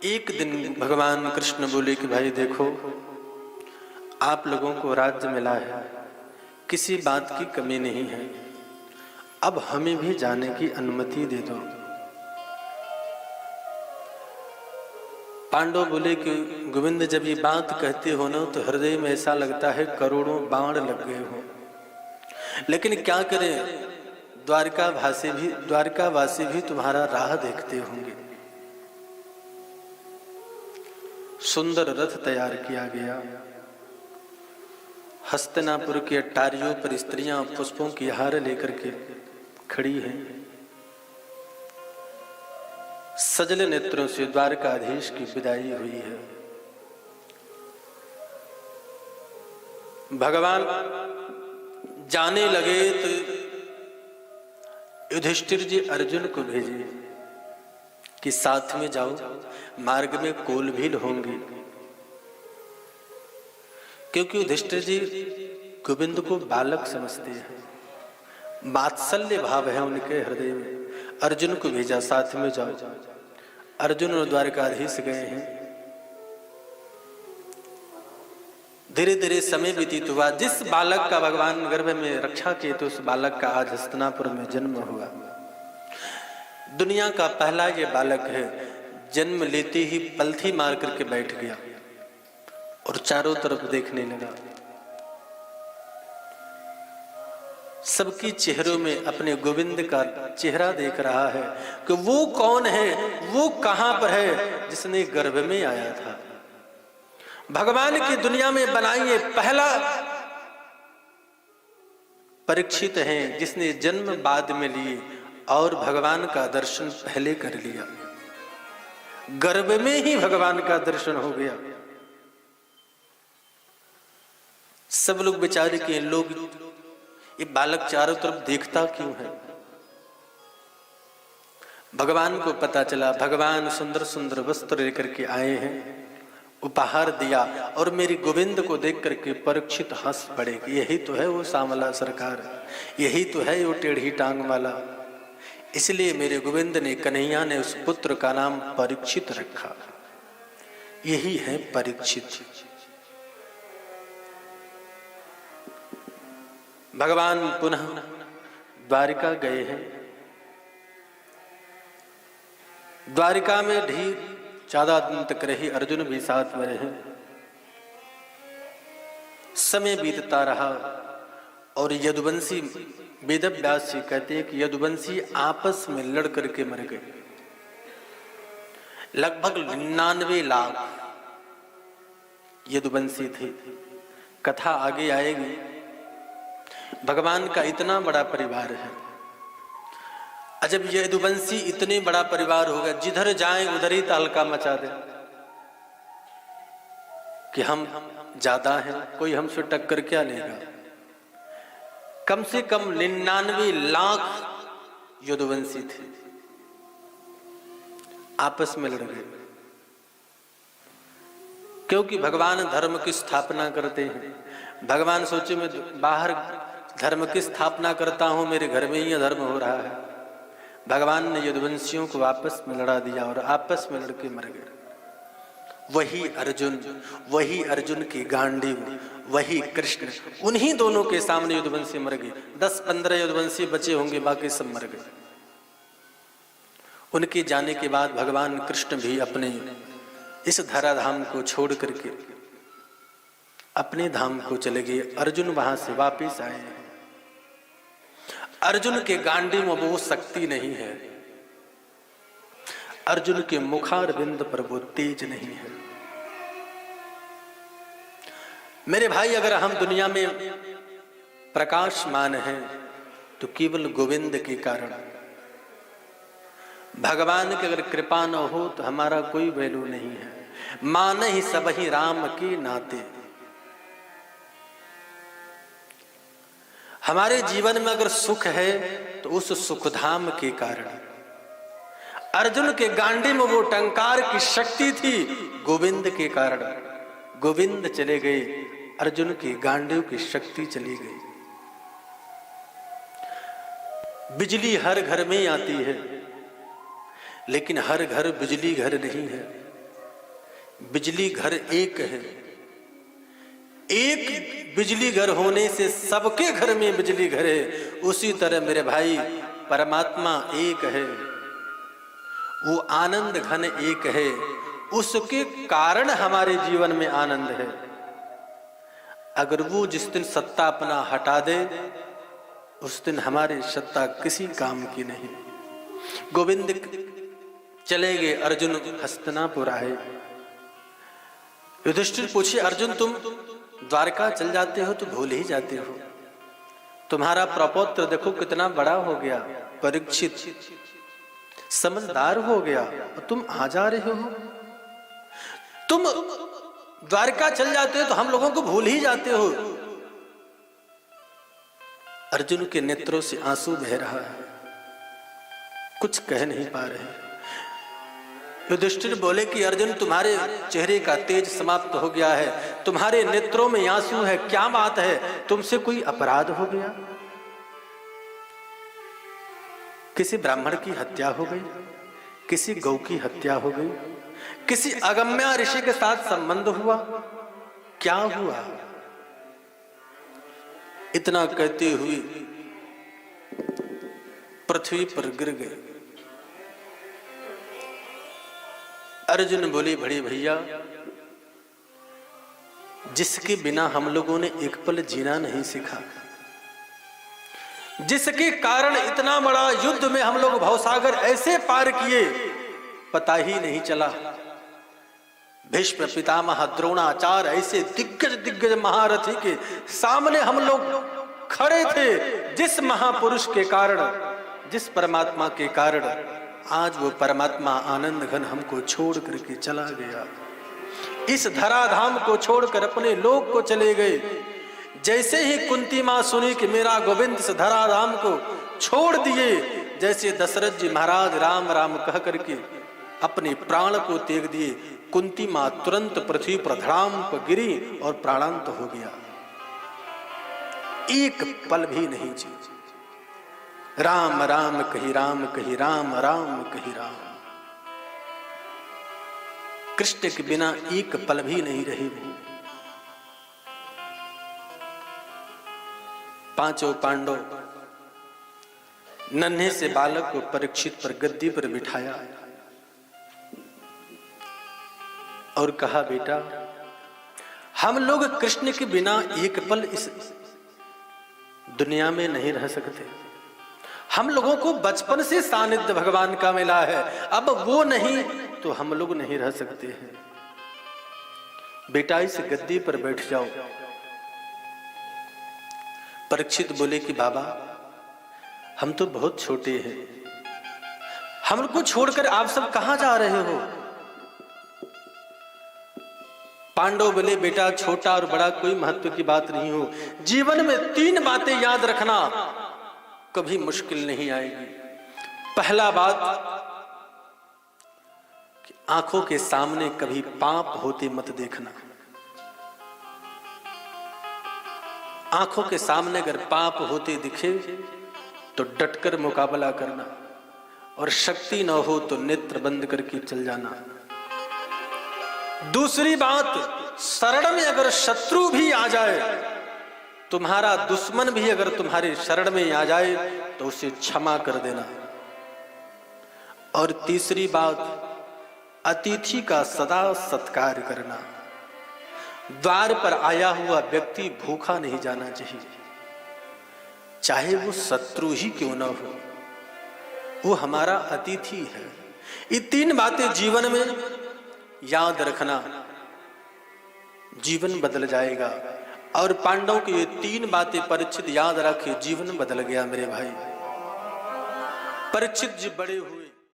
एक दिन भगवान कृष्ण बोले कि भाई देखो, आप लोगों को राज्य मिला है, किसी बात की कमी नहीं है, अब हमें भी जाने की अनुमति दे दो। पांडव बोले कि गोविंद जब ये बात कहते हो ना तो हृदय में ऐसा लगता है करोड़ों बाण लग गए हो, लेकिन क्या करें, द्वारकावासी भी तुम्हारा राह देखते होंगे। सुंदर रथ तैयार किया गया, हस्तिनापुर की अटारियों पर स्त्रियां पुष्पों की हार लेकर के खड़ी हैं। सजल नेत्रों से द्वारकाधीश की विदाई हुई है। भगवान जाने लगे तो युधिष्ठिर जी अर्जुन को भेजे कि साथ में जाओ, मार्ग में कोल भील होंगी, क्योंकि युधिष्ठिर जी गोविंद को बालक समझते हैं, वात्सल्य भाव है उनके हृदय में। अर्जुन को भेजा साथ में जाओ। अर्जुन और द्वारकाधीश गए हैं। धीरे धीरे समय व्यतीत हुआ। जिस बालक का भगवान गर्भ में रक्षा किए तो उस बालक का आज हस्तिनापुर में जन्म हुआ। दुनिया का पहला ये बालक है, जन्म लेते ही पलथी मार करके बैठ गया और चारों तरफ देखने लगा। सबकी चेहरों में अपने गोविंद का चेहरा देख रहा है कि वो कौन है, वो कहां पर है जिसने गर्भ में आया था। भगवान की दुनिया में बनाई पहला परीक्षित है जिसने जन्म बाद में लिए और भगवान का दर्शन पहले कर लिया। गर्भ में ही भगवान का दर्शन हो गया। सब लोग बेचारे के लोग, ये बालक चारों तरफ देखता क्यों है। भगवान को पता चला, भगवान सुंदर सुंदर वस्त्र लेकर के आए हैं, उपहार दिया, और मेरी गोविंद को देख करके परीक्षित हंस पड़े कि यही तो है वो सांवला सरकार, यही तो है वो टेढ़ी टांग वाला। इसलिए मेरे गोविंद ने, कन्हैया ने उस पुत्र का नाम परीक्षित रखा। यही है परीक्षित। भगवान पुनः द्वारिका गए हैं। द्वारिका में ज्यादा दिन तक रही, अर्जुन भी साथ में रहे। समय बीतता रहा और यदुवंशी, वेदव्यास जी कहते हैं कि यदुवंशी आपस में लड़ करके मर गए। लगभग 99 लाख यदुवंशी थे। कथा आगे आएगी। भगवान का इतना बड़ा परिवार है। अजब यदुवंशी इतने बड़ा परिवार होगा, जिधर जाएं उधर ही तहलका मचा दे कि हम ज्यादा हैं, कोई हमसे टक्कर क्या लेगा। कम से कम 99 लाख यदुवंशी थे, आपस में लड़ गए। क्योंकि भगवान धर्म की स्थापना करते हैं। भगवान सोचे मैं बाहर धर्म की स्थापना करता हूं, मेरे घर में ही धर्म हो रहा है। भगवान ने यदुवंशियों को आपस में लड़ा दिया और आपस में लड़के मर गए। वही अर्जुन की गांडीव, वही कृष्ण, उन्हीं दोनों के सामने यदुवंशी मर गए। 10-15 यदुवंशी बचे होंगे, बाकी सब मर गए। उनके जाने के बाद भगवान कृष्ण भी अपने इस धराधाम को छोड़ करके अपने धाम को चले गए। अर्जुन वहां से वापिस आए। अर्जुन के गांडीव में वो शक्ति नहीं है, अर्जुन के मुखारविंद पर वो तेज नहीं है। मेरे भाई, अगर हम दुनिया में प्रकाशमान हैं तो केवल गोविंद के कारण। भगवान की अगर कृपा न हो तो हमारा कोई वैल्यू नहीं है। मान ही सब ही राम के नाते। हमारे जीवन में अगर सुख है तो उस सुखधाम के कारण। अर्जुन के गांडी में वो टंकार की शक्ति थी, गोविंद के कारण। गोविंद चले गए, अर्जुन की गांडी की शक्ति चली गई। बिजली हर घर में आती है, लेकिन हर घर बिजली घर नहीं है। बिजली घर एक है, एक बिजली घर होने से सबके घर में बिजली घर है। उसी तरह मेरे भाई परमात्मा एक है, वो आनंद घन एक है, उसके कारण हमारे जीवन में आनंद है। अगर वो जिस दिन सत्ता अपना हटा दे, उस दिन हमारी सत्ता किसी काम की नहीं। गोविंद चले गए, अर्जुन हस्तिनापुर आए। युधिष्ठिर पूछे, अर्जुन तुम द्वारका चल जाते हो तो भूल ही जाते हो, तुम्हारा प्रपौत्र देखो कितना बड़ा हो गया, परीक्षित समझदार हो गया, और तुम आ जा रहे हो। तुम द्वारका चल जाते हो तो हम लोगों को भूल ही जाते हो। अर्जुन के नेत्रों से आंसू बह रहा है, कुछ कह नहीं पा रहे। युधिष्ठिर बोले कि अर्जुन तुम्हारे चेहरे का तेज समाप्त हो गया है, तुम्हारे नेत्रों में आंसू है, क्या बात है, तुमसे कोई अपराध हो गया? किसी ब्राह्मण की हत्या हो गई, किसी गौ की हत्या हो गई, किसी अगम्य ऋषि के साथ संबंध हुआ, क्या हुआ? इतना कहते हुए पृथ्वी पर गिर गए। अर्जुन बोले, बड़े भैया, जिसके बिना हम लोगों ने एक पल जीना नहीं सीखा, जिसके कारण इतना बड़ा युद्ध में हम लोग भवसागर ऐसे पार किए, पता ही नहीं चला। भीष्म पितामह द्रोणाचार्य ऐसे दिग्गज महारथी के सामने हम लोग खड़े थे, जिस महापुरुष के कारण, जिस परमात्मा के कारण आज वो परमात्मा आनंद घन हमको छोड़ करके चला गया। इस धराधाम को छोड़कर अपने लोक को चले गए। जैसे ही कुंती मां सुनी कि मेरा गोविंद इस धराधाम को छोड़ दिए, जैसे दशरथ जी महाराज राम राम कह करके अपने प्राण को त्याग दिए, कुंती मां तुरंत पृथ्वी पर धड़ाम पर गिरी और प्राणांत हो गया। एक पल भी नहीं जी। राम राम कही राम कही, राम राम कही राम। कृष्ण के बिना एक पल भी नहीं रही वो। पांचों पांडव नन्हे से बालक को परीक्षित पर गद्दी पर बिठाया और कहा, बेटा हम लोग कृष्ण के बिना एक पल इस दुनिया में नहीं रह सकते। हम लोगों को बचपन से सानिध्य भगवान का मिला है, अब वो नहीं तो हम लोग नहीं रह सकते हैं। बेटा इस गद्दी पर बैठ जाओ। परीक्षित बोले कि बाबा हम तो बहुत छोटे हैं, हमको छोड़कर आप सब कहां जा रहे हो? पांडव बोले, बेटा छोटा और बड़ा कोई महत्व की बात नहीं हो, जीवन में 3 बातें याद रखना, कभी मुश्किल नहीं आएगी। पहला बात कि आंखों के सामने कभी पाप होते मत देखना। आंखों के सामने अगर पाप होते दिखे तो डटकर मुकाबला करना, और शक्ति न हो तो नेत्र बंद करके चल जाना। दूसरी बात, शरण में अगर शत्रु भी आ जाए, तुम्हारा दुश्मन भी अगर तुम्हारे शरण में आ जाए तो उसे क्षमा कर देना। और तीसरी बात, अतिथि का सदा सत्कार करना। द्वार पर आया हुआ व्यक्ति भूखा नहीं जाना चाहिए, चाहे वो शत्रु ही क्यों ना हो, वो हमारा अतिथि है। ये 3 बातें जीवन में याद रखना, जीवन बदल जाएगा। और पांडवों की ये 3 बातें परीक्षित याद रखे, जीवन बदल गया मेरे भाई। परीक्षित जी बड़े हुए।